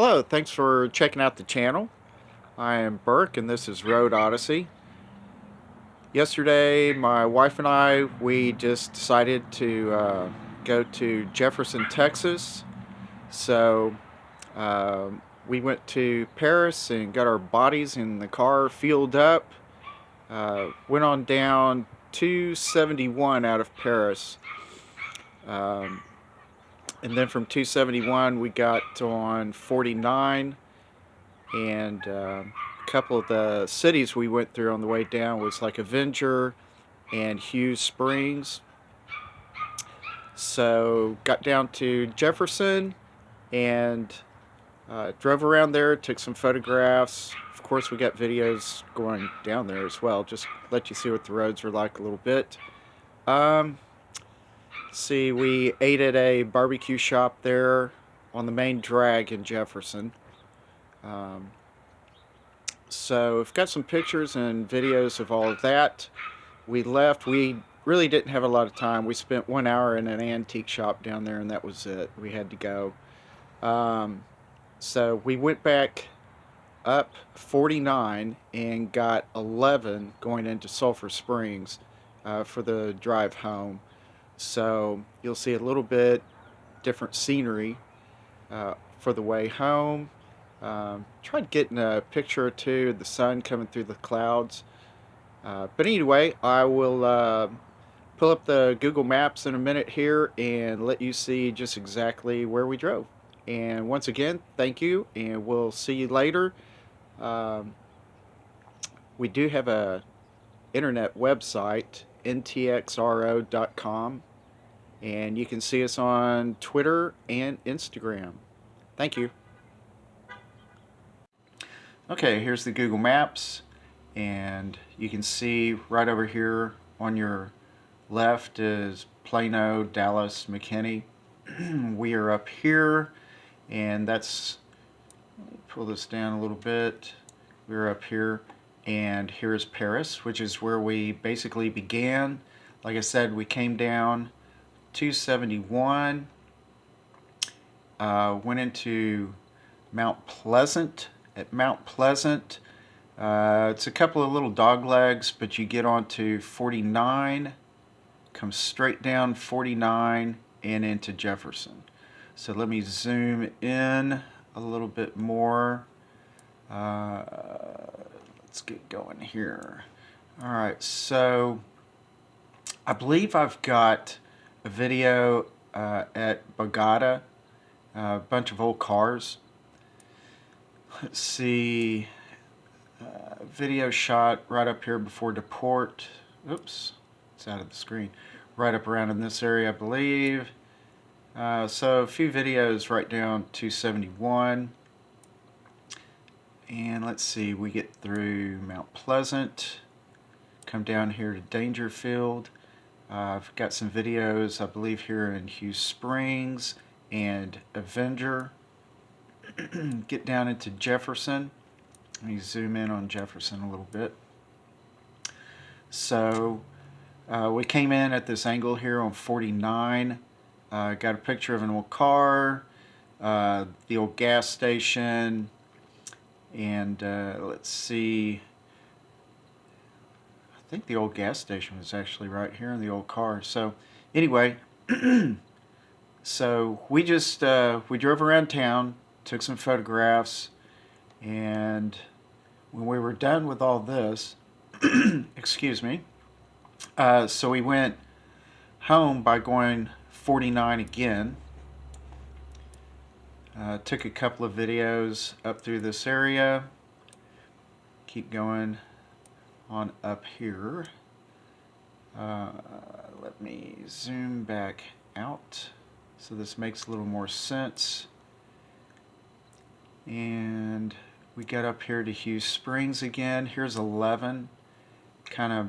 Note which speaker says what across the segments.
Speaker 1: Hello, thanks for checking out the channel. I am Burke and this is Road Odyssey. Yesterday, my wife and we just decided to go to Jefferson, Texas. So we went to Paris and got our bodies in the car fueled up. Went on down 271 out of Paris. Um, and then from 271 we got on 49, and a couple of the cities we went through on the way down was like Avenger and Hughes Springs. So got down to Jefferson and drove around there, took some photographs. Of course, we got videos going down there as well, just let you see what the roads are like a little bit. Um, See, we ate at a barbecue shop there on the main drag in Jefferson. Um, so we've got some pictures and videos of all of that. We left. We really didn't have a lot of time. We spent 1 hour in an antique shop down there, and that was it. We had to go. Um, so we went back up 49 and got 11 going into Sulphur Springs for the drive home. So you'll see a little bit different scenery for the way home. Tried getting a picture or two of the sun coming through the clouds. But anyway, I will pull up the Google Maps in a minute here and let you see just exactly where we drove. And once again, thank you, and we'll see you later. Um, we do have a internet website, ntxro.com, and you can see us on Twitter and Instagram. Thank you. Okay, here's the Google Maps, and you can see right over here on your left is Plano, Dallas, McKinney. We are up here, and that's, let me pull this down a little bit. We're up here, and here's Paris, which is where we basically began. Like I said, we came down 271, went into Mount Pleasant. At Mount Pleasant, it's a couple of little dog legs, but you get onto 49, come straight down 49 and into Jefferson. So let me zoom in a little bit more. Let's get going here. All right, so I believe I've got a video at Bogota, a bunch of old cars. Let's see, video shot right up here before Deport. Oops, it's out of the screen. Right up around in this area, I believe. So a few videos right down 271. And let's see, we get through Mount Pleasant, come down here to Dangerfield. I've got some videos, I believe, here in Hughes Springs and Avenger. Get down into Jefferson. Let me zoom in on Jefferson a little bit. So we came in at this angle here on 49. Got a picture of an old car, the old gas station, and let's see. I think the old gas station was actually right here in the old car. So anyway, so we just we drove around town, took some photographs, and when we were done with all this, excuse me, so we went home by going 49 again. Took a couple of videos up through this area. Keep going on up here. Let me zoom back out so this makes a little more sense. And we got up here to Hughes Springs again. Here's 11. Kind of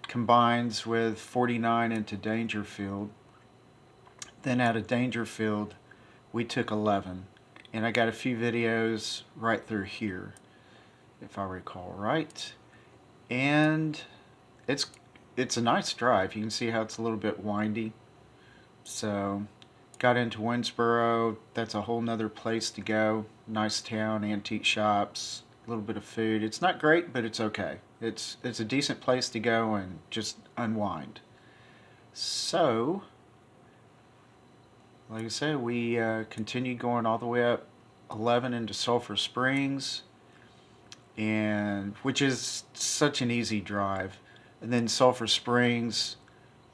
Speaker 1: combines with 49 into Dangerfield. Then out of Dangerfield, we took 11. And I got a few videos right through here, if I recall right. And it's a nice drive. You can see how it's a little bit windy. So got into Winsboro. That's a whole nother place to go. Nice town, antique shops, a little bit of food. It's not great, but it's okay. It's a decent place to go and just unwind. So, like I said, we continued going all the way up 11 into Sulphur Springs, and which is such an easy drive. And then Sulphur Springs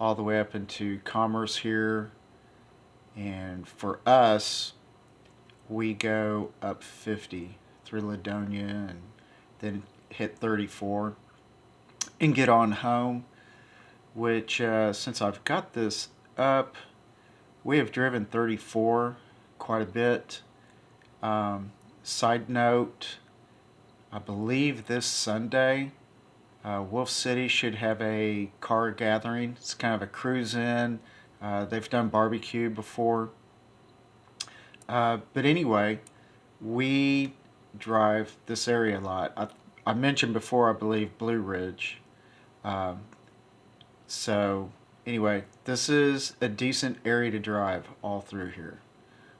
Speaker 1: all the way up into Commerce here. And for us, we go up 50 through Ladonia and then hit 34 and get on home, which since I've got this up, we have driven 34 quite a bit. Side note, I believe this Sunday, Wolf City should have a car gathering. It's kind of a cruise in. They've done barbecue before. But anyway, we drive this area a lot. I mentioned before, I believe, Blue Ridge. Um, so anyway, this is a decent area to drive all through here.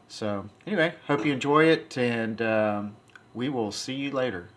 Speaker 1: So anyway, hope you enjoy it, and we will see you later.